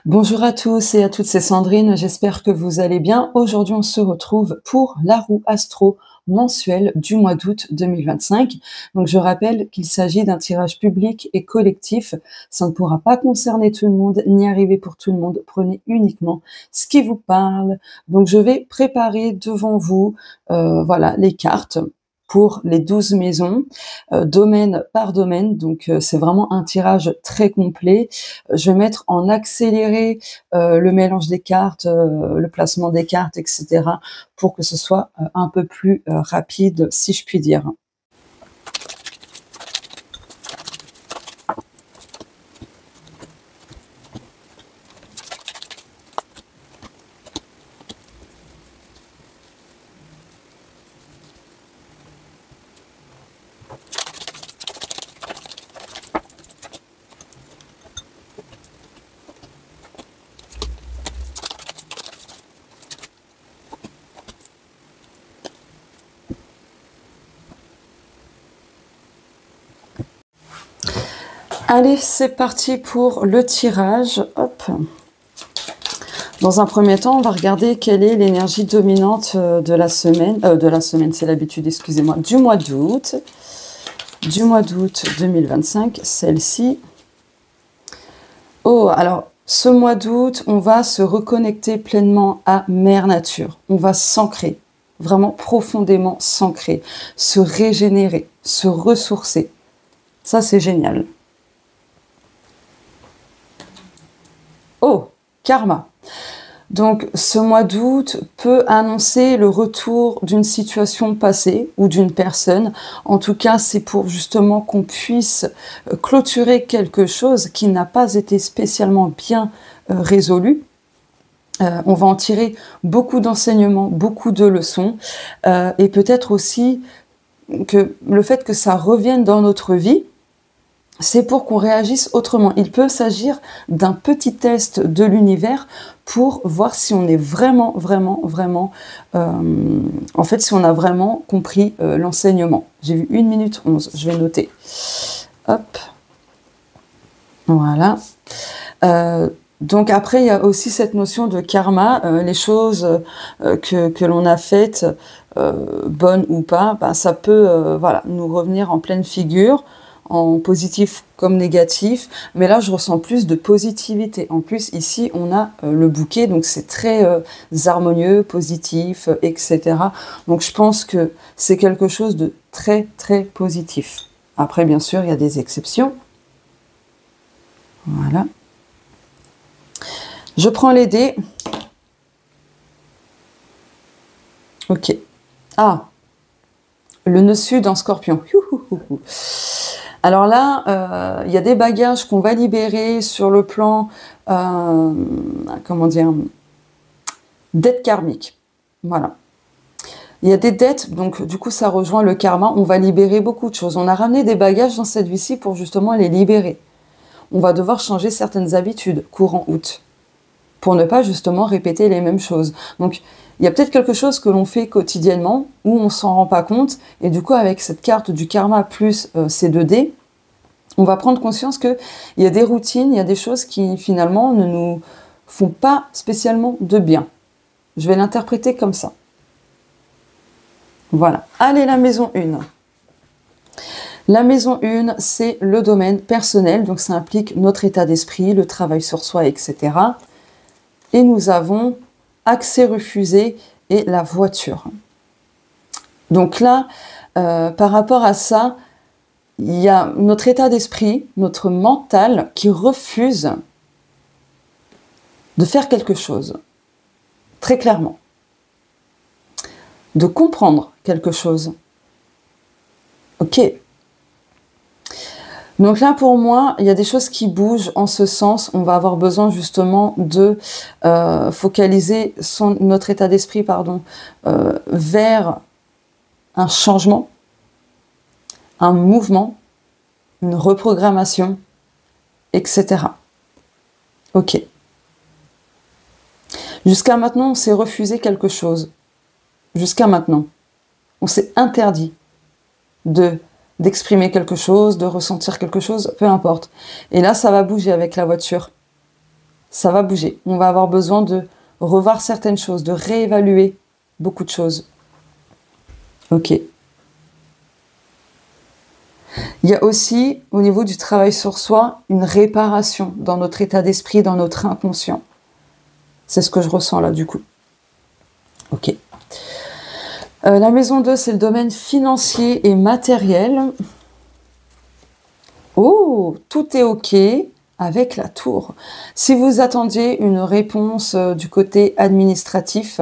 Bonjour à tous et à toutes, c'est Sandrine, j'espère que vous allez bien. Aujourd'hui, on se retrouve pour la roue astro mensuelle du mois d'août 2025. Donc, je rappelle qu'il s'agit d'un tirage public et collectif. Ça ne pourra pas concerner tout le monde, ni arriver pour tout le monde. Prenez uniquement ce qui vous parle. Donc, je vais préparer devant vous, voilà, les cartes pour les 12 maisons, domaine par domaine. Donc, c'est vraiment un tirage très complet. Je vais mettre en accéléré le mélange des cartes, le placement des cartes, etc. pour que ce soit un peu plus rapide, si je puis dire. Allez, c'est parti pour le tirage. Hop. Dans un premier temps, on va regarder quelle est l'énergie dominante de la semaine, c'est l'habitude, excusez-moi, du mois d'août. Du mois d'août 2025, celle-ci. Oh, alors, ce mois d'août, on va se reconnecter pleinement à Mère Nature. On va s'ancrer, vraiment profondément s'ancrer, se régénérer, se ressourcer. Ça, c'est génial. Oh, karma. Donc, ce mois d'août peut annoncer le retour d'une situation passée ou d'une personne. En tout cas, c'est pour justement qu'on puisse clôturer quelque chose qui n'a pas été spécialement bien résolu. On va en tirer beaucoup d'enseignements, beaucoup de leçons, et peut-être aussi que le fait que ça revienne dans notre vie, c'est pour qu'on réagisse autrement. Il peut s'agir d'un petit test de l'univers pour voir si on est vraiment, en fait, si on a vraiment compris l'enseignement. J'ai vu 1 minute 11, je vais noter. Hop. Voilà. Donc après, il y a aussi cette notion de karma, les choses que l'on a faites, bonnes ou pas, ben, ça peut voilà, nous revenir en pleine figure, en positif comme négatif, mais là je ressens plus de positivité. En plus ici on a le bouquet, donc c'est très harmonieux, positif, etc. Donc je pense que c'est quelque chose de très positif. Après bien sûr il y a des exceptions. Voilà. Je prends les dés. Ok. Ah, le nœud sud en scorpion. Alors là, il y a des bagages qu'on va libérer sur le plan, comment dire, dette karmique. Voilà. Il y a des dettes, donc du coup ça rejoint le karma, on va libérer beaucoup de choses. On a ramené des bagages dans cette vie-ci pour justement les libérer. On va devoir changer certaines habitudes, courant août, pour ne pas justement répéter les mêmes choses. Donc il y a peut-être quelque chose que l'on fait quotidiennement où on s'en rend pas compte, et du coup avec cette carte du karma plus ces 2 dés, on va prendre conscience qu'il y a des routines, il y a des choses qui finalement ne nous font pas spécialement de bien. Je vais l'interpréter comme ça. Voilà. Allez, la maison 1. La maison 1, c'est le domaine personnel, donc ça implique notre état d'esprit, le travail sur soi, etc. Et nous avons accès refusé et la voiture. Donc là, par rapport à ça, il y a notre état d'esprit, notre mental qui refuse de faire quelque chose, très clairement. De comprendre quelque chose. Ok. Donc là, pour moi, il y a des choses qui bougent en ce sens. On va avoir besoin justement de focaliser notre état d'esprit, vers un changement, un mouvement, une reprogrammation, etc. Ok. Jusqu'à maintenant, on s'est refusé quelque chose. Jusqu'à maintenant, on s'est interdit d'exprimer quelque chose, de ressentir quelque chose, peu importe. Et là, ça va bouger avec la voiture. Ça va bouger. On va avoir besoin de revoir certaines choses, de réévaluer beaucoup de choses. Ok. Il y a aussi, au niveau du travail sur soi, une réparation dans notre état d'esprit, dans notre inconscient. C'est ce que je ressens là, du coup. Ok. La maison 2, c'est le domaine financier et matériel. Oh, tout est ok avec la tour. Si vous attendiez une réponse du côté administratif,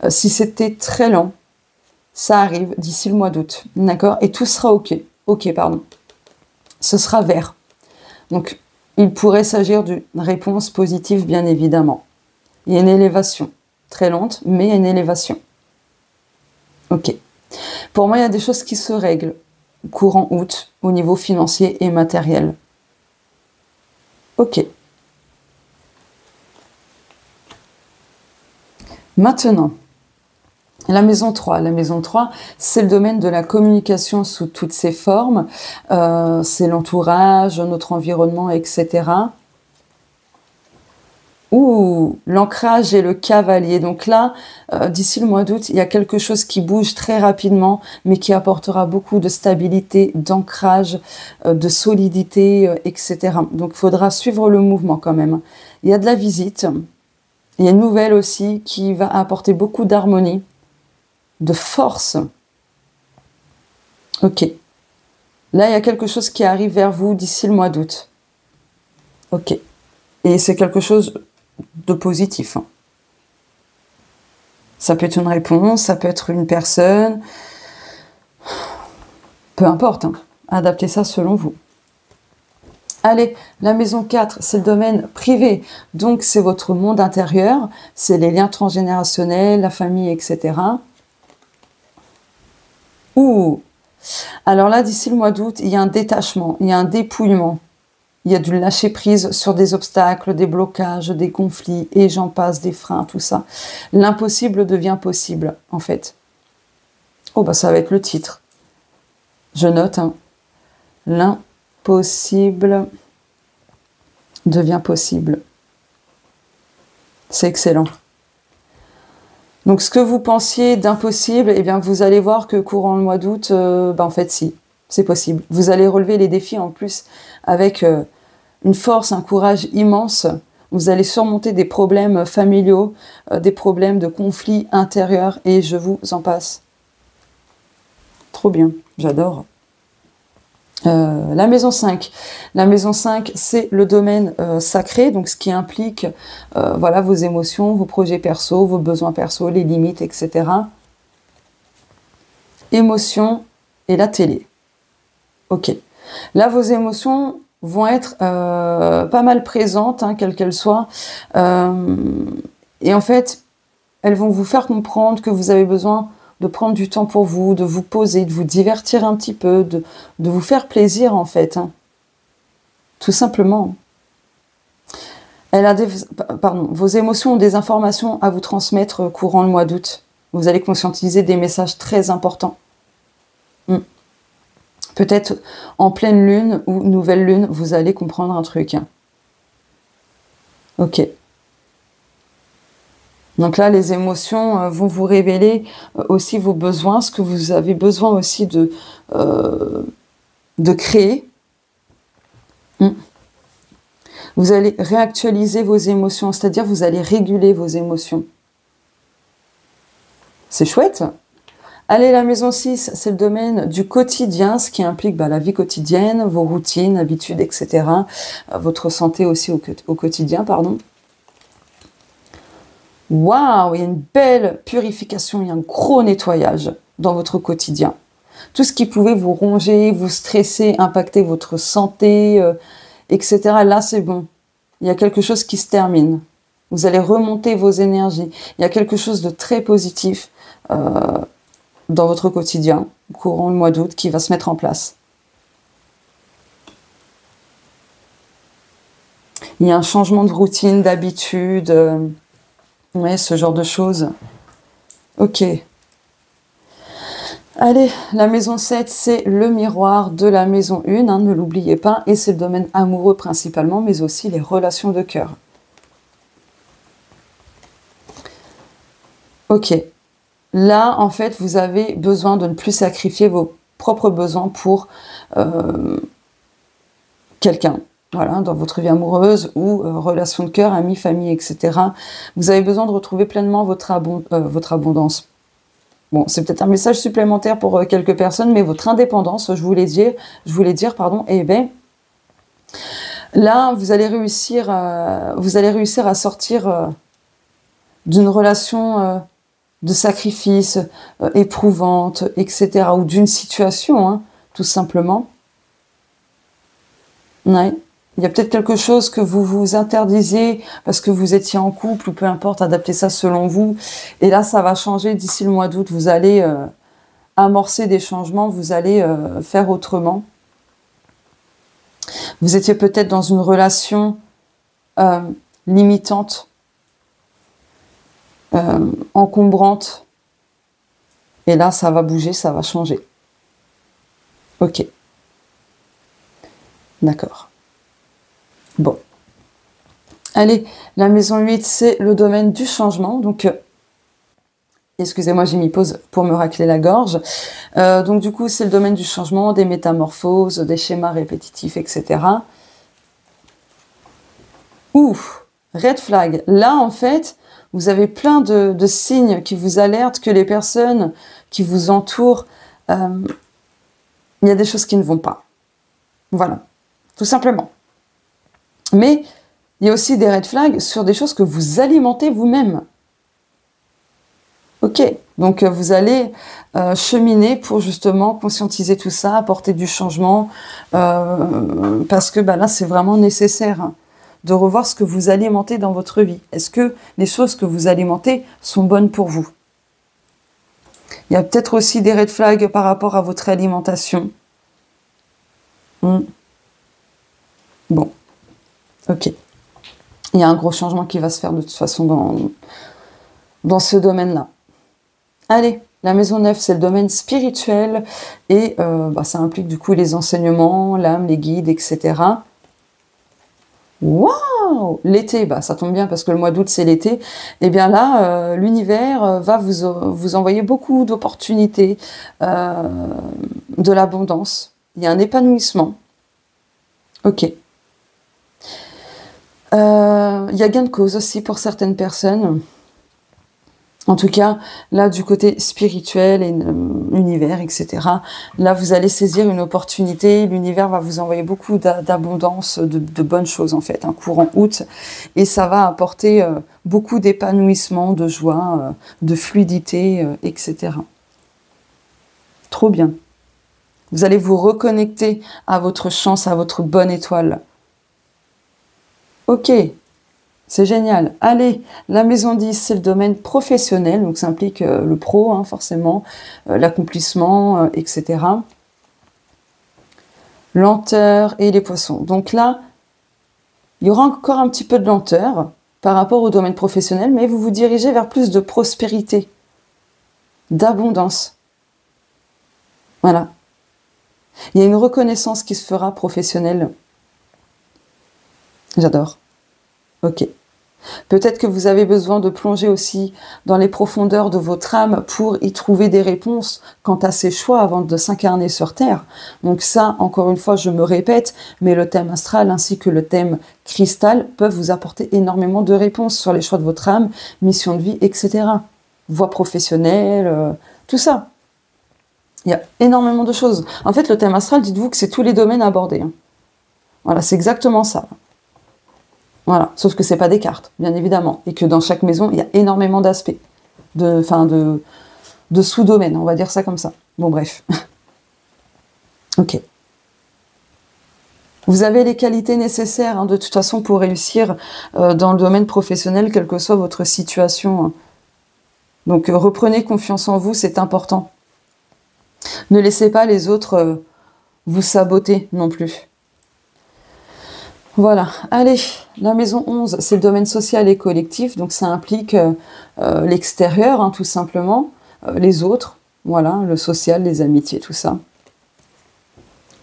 si c'était très lent, ça arrive d'ici le mois d'août, d'accord? Et tout sera ok. Ok, pardon. Ce sera vert. Donc, il pourrait s'agir d'une réponse positive, bien évidemment. Il y a une élévation. Très lente, mais il y a une élévation. Ok. Pour moi, il y a des choses qui se règlent courant août au niveau financier et matériel. Ok. Maintenant, la maison 3. La maison 3, c'est le domaine de la communication sous toutes ses formes. C'est l'entourage, notre environnement, etc. Ouh, l'ancrage et le cavalier. Donc là, d'ici le mois d'août, il y a quelque chose qui bouge très rapidement, mais qui apportera beaucoup de stabilité, d'ancrage, de solidité, etc. Donc il faudra suivre le mouvement quand même. Il y a de la visite. Il y a une nouvelle aussi qui va apporter beaucoup d'harmonie, de force. Ok. Là, il y a quelque chose qui arrive vers vous d'ici le mois d'août. Ok. Et c'est quelque chose de positif. Ça peut être une réponse, ça peut être une personne. Peu importe. Adaptez ça selon vous. Allez, la maison 4, c'est le domaine privé. Donc, c'est votre monde intérieur. C'est les liens transgénérationnels, la famille, etc. Ouh! Alors là, d'ici le mois d'août, il y a un détachement, il y a un dépouillement. Il y a du lâcher-prise sur des obstacles, des blocages, des conflits, et j'en passe, des freins, tout ça. L'impossible devient possible, en fait. Oh, bah ça va être le titre. Je note, hein. L'impossible devient possible. C'est excellent. Donc, ce que vous pensiez d'impossible, eh bien, vous allez voir que courant le mois d'août, en fait, si, c'est possible. Vous allez relever les défis en plus avec une force, un courage immense. Vous allez surmonter des problèmes familiaux, des problèmes de conflits intérieurs, et je vous en passe. Trop bien, j'adore. La maison 5. La maison 5, c'est le domaine sacré, donc ce qui implique voilà, vos émotions, vos projets perso, vos besoins perso, les limites, etc. Émotions et la télé. Ok. Là, vos émotions vont être pas mal présentes, hein, quelles qu'elles soient. Et en fait, elles vont vous faire comprendre que vous avez besoin de prendre du temps pour vous, de vous poser, de vous divertir un petit peu, de vous faire plaisir en fait. Hein. Tout simplement. Vos émotions ont des informations à vous transmettre courant le mois d'août. Vous allez conscientiser des messages très importants. Peut-être en pleine lune ou nouvelle lune, vous allez comprendre un truc. Hein. Ok. Donc là, les émotions vont vous révéler aussi vos besoins, ce que vous avez besoin aussi de créer. Vous allez réactualiser vos émotions, c'est-à-dire vous allez réguler vos émotions. C'est chouette. Allez, la maison 6, c'est le domaine du quotidien, ce qui implique la vie quotidienne, vos routines, habitudes, etc. Votre santé aussi au quotidien, pardon. Waouh, il y a une belle purification, il y a un gros nettoyage dans votre quotidien. Tout ce qui pouvait vous ronger, vous stresser, impacter votre santé, etc. Là, c'est bon. Il y a quelque chose qui se termine. Vous allez remonter vos énergies. Il y a quelque chose de très positif dans votre quotidien, courant le mois d'août, qui va se mettre en place. Il y a un changement de routine, d'habitude... Ouais, ce genre de choses. Ok. Allez, la maison 7, c'est le miroir de la maison 1, hein, ne l'oubliez pas. Et c'est le domaine amoureux principalement, mais aussi les relations de cœur. Ok. Là, en fait, vous avez besoin de ne plus sacrifier vos propres besoins pour quelqu'un. Voilà, dans votre vie amoureuse ou relation de cœur, amis, famille, etc. Vous avez besoin de retrouver pleinement votre abondance. Bon, c'est peut-être un message supplémentaire pour quelques personnes, mais votre indépendance, je voulais dire, pardon, eh bien, là, vous allez réussir à sortir d'une relation de sacrifice éprouvante, etc., ou d'une situation, hein, tout simplement. Ouais. Il y a peut-être quelque chose que vous vous interdisiez parce que vous étiez en couple, ou peu importe, adaptez ça selon vous. Et là, ça va changer d'ici le mois d'août. Vous allez amorcer des changements, vous allez faire autrement. Vous étiez peut-être dans une relation limitante, encombrante. Et là, ça va bouger, ça va changer. Ok. D'accord. Bon. Allez, la maison 8, c'est le domaine du changement. Donc, excusez-moi, j'ai mis pause pour me racler la gorge. Donc, du coup, c'est le domaine du changement, des métamorphoses, des schémas répétitifs, etc. Ouf, red flag. Là, en fait, vous avez plein de signes qui vous alertent que les personnes qui vous entourent, il y a des choses qui ne vont pas. Voilà, tout simplement. Mais il y a aussi des red flags sur des choses que vous alimentez vous-même. Ok, donc vous allez cheminer pour justement conscientiser tout ça, apporter du changement, parce que là, c'est vraiment nécessaire, hein, de revoir ce que vous alimentez dans votre vie. Est-ce que les choses que vous alimentez sont bonnes pour vous? Il y a peut-être aussi des red flags par rapport à votre alimentation. Bon, ok. Il y a un gros changement qui va se faire de toute façon dans ce domaine-là. Allez, la maison 9, c'est le domaine spirituel et ça implique du coup les enseignements, l'âme, les guides, etc. Waouh! L'été, ça tombe bien parce que le mois d'août, c'est l'été. Et bien là, l'univers va vous envoyer beaucoup d'opportunités, de l'abondance. Il y a un épanouissement. Ok. Il y a gain de cause aussi pour certaines personnes. En tout cas, là, du côté spirituel et univers, etc., là, vous allez saisir une opportunité. L'univers va vous envoyer beaucoup d'abondance, de bonnes choses, en fait, un courant août. Et ça va apporter beaucoup d'épanouissement, de joie, de fluidité, etc. Trop bien. Vous allez vous reconnecter à votre chance, à votre bonne étoile. Ok. C'est génial. Allez, la maison 10, c'est le domaine professionnel, donc ça implique le pro, hein, forcément, l'accomplissement, etc. Lenteur et les poissons. Donc là, il y aura encore un petit peu de lenteur par rapport au domaine professionnel, mais vous vous dirigez vers plus de prospérité, d'abondance. Voilà. Il y a une reconnaissance qui se fera professionnelle. J'adore. Ok. Peut-être que vous avez besoin de plonger aussi dans les profondeurs de votre âme pour y trouver des réponses quant à ses choix avant de s'incarner sur Terre. Donc ça, encore une fois, je me répète, mais le thème astral ainsi que le thème cristal peuvent vous apporter énormément de réponses sur les choix de votre âme, mission de vie, etc. Voie professionnelle, tout ça. Il y a énormément de choses. En fait, le thème astral, dites-vous que c'est tous les domaines abordés. Hein. Voilà, c'est exactement ça. Voilà, sauf que c'est pas des cartes, bien évidemment, et que dans chaque maison, il y a énormément d'aspects, de sous-domaines, on va dire ça comme ça. Bon, bref. Ok. Vous avez les qualités nécessaires, hein, de toute façon, pour réussir dans le domaine professionnel, quelle que soit votre situation. Hein. Donc, reprenez confiance en vous, c'est important. Ne laissez pas les autres vous saboter non plus. Voilà, allez, la maison 11, c'est le domaine social et collectif, donc ça implique l'extérieur, hein, tout simplement, les autres, voilà, le social, les amitiés, tout ça.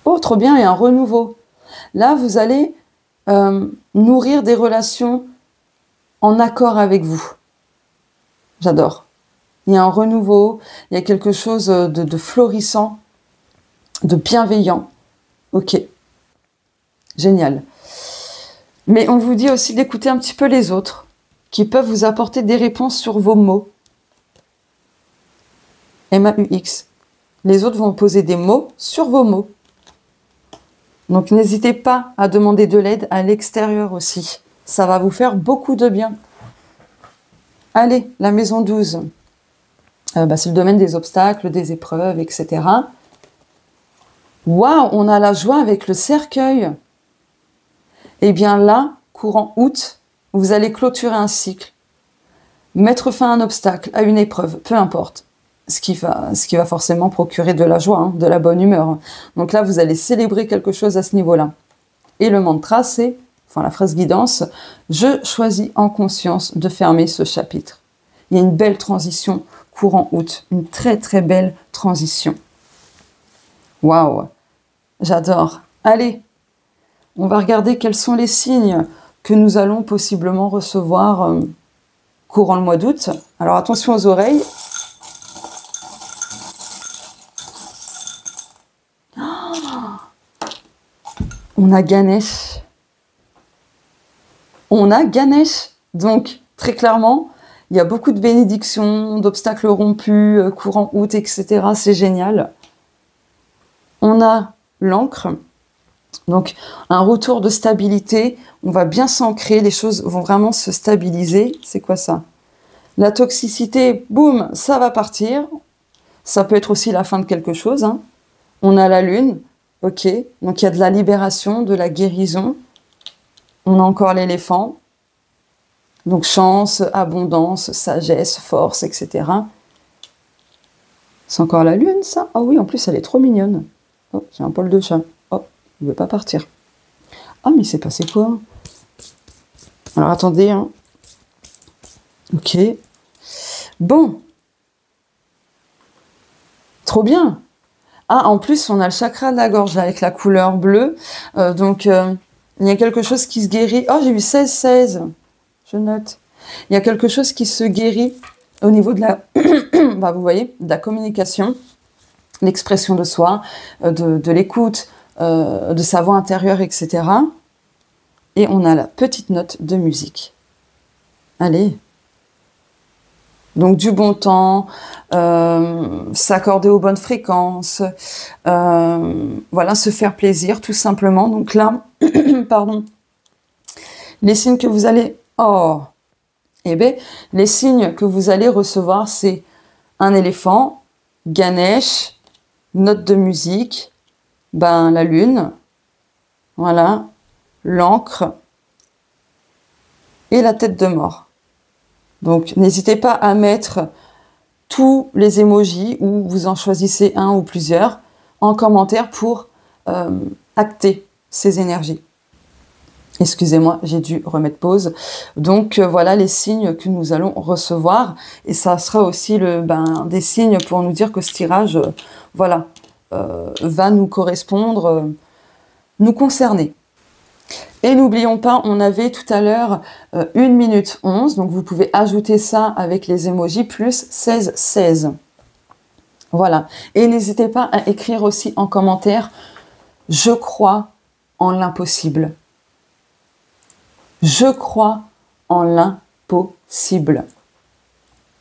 Oh, trop bien, et un renouveau. Là, vous allez nourrir des relations en accord avec vous. J'adore. Il y a un renouveau, il y a quelque chose de florissant, de bienveillant. Ok, génial. Mais on vous dit aussi d'écouter un petit peu les autres, qui peuvent vous apporter des réponses sur vos mots. MAUX. Les autres vont poser des mots sur vos mots. Donc n'hésitez pas à demander de l'aide à l'extérieur aussi. Ça va vous faire beaucoup de bien. Allez, la maison 12. C'est le domaine des obstacles, des épreuves, etc. Waouh, on a la joie avec le cercueil. Eh bien là, courant août, vous allez clôturer un cycle, mettre fin à un obstacle, à une épreuve, peu importe. Ce qui va forcément procurer de la joie, hein, de la bonne humeur. Donc là, vous allez célébrer quelque chose à ce niveau-là. Et le mantra, c'est, la phrase guidance, je choisis en conscience de fermer ce chapitre. Il y a une belle transition courant août, une très très belle transition. Waouh, j'adore. Allez, on va regarder quels sont les signes que nous allons possiblement recevoir courant le mois d'août. Alors attention aux oreilles. On a Ganesh. On a Ganesh. Donc, très clairement, il y a beaucoup de bénédictions, d'obstacles rompus, courant août, etc. C'est génial. On a l'encre. Donc, un retour de stabilité. On va bien s'ancrer. Les choses vont vraiment se stabiliser. C'est quoi ça? La toxicité, boum, ça va partir. Ça peut être aussi la fin de quelque chose. Hein. On a la lune. Ok, donc il y a de la libération, de la guérison. On a encore l'éléphant. Donc chance, abondance, sagesse, force, etc. C'est encore la lune, ça? Ah oui, en plus, elle est trop mignonne. Oh, j'ai un poil de chat. Oh, il ne veut pas partir. Ah, mais il s'est passé quoi? Alors, attendez. Hein. Ok. Bon. Trop bien. Ah, en plus, on a le chakra de la gorge là, avec la couleur bleue. Donc, il y a quelque chose qui se guérit. Oh, j'ai eu 16-16. Je note. Il y a quelque chose qui se guérit au niveau de la... vous voyez, de la communication, l'expression de soi, de l'écoute, de sa voix intérieure, etc. Et on a la petite note de musique. Allez. Donc du bon temps, s'accorder aux bonnes fréquences, se faire plaisir tout simplement. Donc là, pardon, les signes que vous allez... les signes que vous allez recevoir, c'est un éléphant, Ganesh, note de musique, la lune, voilà, l'encre et la tête de mort. Donc, n'hésitez pas à mettre tous les emojis ou vous en choisissez un ou plusieurs en commentaire pour acter ces énergies. Excusez-moi, j'ai dû remettre pause. Donc, voilà les signes que nous allons recevoir. Et ça sera aussi des signes pour nous dire que ce tirage, va nous correspondre, nous concerner. Et n'oublions pas, on avait tout à l'heure 1 minute 11, donc vous pouvez ajouter ça avec les emojis, plus 16-16. Voilà. Et n'hésitez pas à écrire aussi en commentaire « Je crois en l'impossible ». Je crois en l'impossible.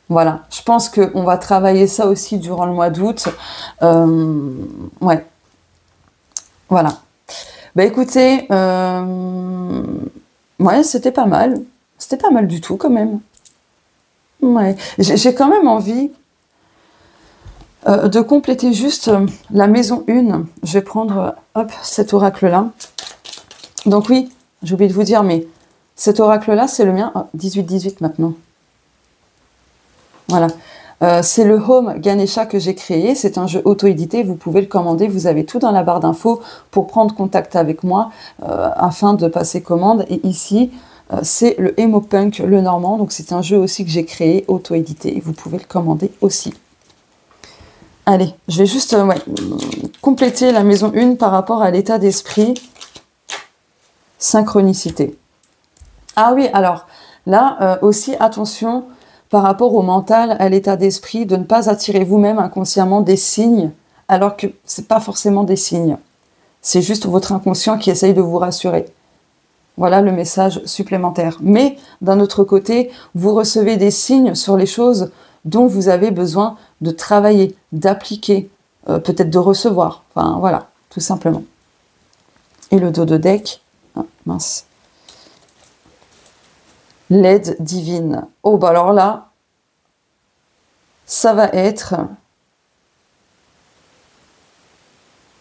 Voilà. Je pense qu'on va travailler ça aussi durant le mois d'août. Ouais. Voilà. Écoutez, ouais, c'était pas mal. C'était pas mal du tout, quand même. Ouais. J'ai quand même envie de compléter juste la maison 1. Je vais prendre, cet oracle-là. Donc oui, j'ai oublié de vous dire, mais cet oracle-là, c'est le mien. 18-18 maintenant. Voilà. C'est le Home Ganesha que j'ai créé. C'est un jeu auto-édité. Vous pouvez le commander. Vous avez tout dans la barre d'infos pour prendre contact avec moi afin de passer commande. Et ici, c'est le Emo-Punk, le normand. Donc, c'est un jeu aussi que j'ai créé, auto-édité. Vous pouvez le commander aussi. Allez, je vais juste compléter la maison 1 par rapport à l'état d'esprit. Synchronicité. Ah oui, alors, là aussi, attention... par rapport au mental, à l'état d'esprit, de ne pas attirer vous-même inconsciemment des signes, alors que c'est pas forcément des signes. C'est juste votre inconscient qui essaye de vous rassurer. Voilà le message supplémentaire. Mais d'un autre côté, vous recevez des signes sur les choses dont vous avez besoin de travailler, d'appliquer, peut-être de recevoir. Enfin voilà, tout simplement. Et le dos de deck, ah, mince. L'aide divine. Oh bah alors là, ça va être,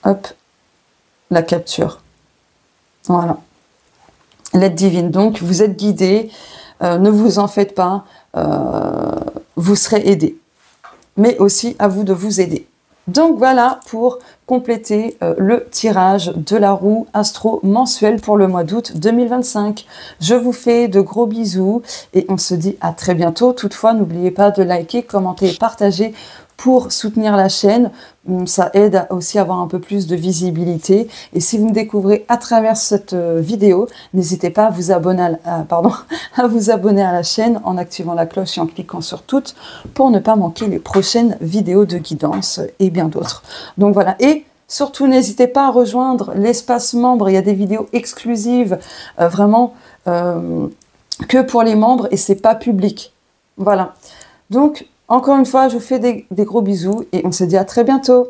hop, la capture. Voilà. L'aide divine. Donc, vous êtes guidé, ne vous en faites pas, vous serez aidé. Mais aussi, à vous de vous aider. Donc, voilà pour compléter le tirage de la roue astro mensuelle pour le mois d'août 2025. Je vous fais de gros bisous et on se dit à très bientôt. Toutefois, n'oubliez pas de liker, commenter et partager pour soutenir la chaîne. Ça aide aussi à avoir un peu plus de visibilité. Et si vous me découvrez à travers cette vidéo, n'hésitez pas à vous abonner à vous abonner à la chaîne en activant la cloche et en cliquant sur toutes pour ne pas manquer les prochaines vidéos de guidance et bien d'autres. Donc voilà. Et surtout, n'hésitez pas à rejoindre l'espace membre. Il y a des vidéos exclusives, vraiment que pour les membres et c'est pas public. Voilà. Donc, encore une fois, je vous fais des gros bisous et on se dit à très bientôt.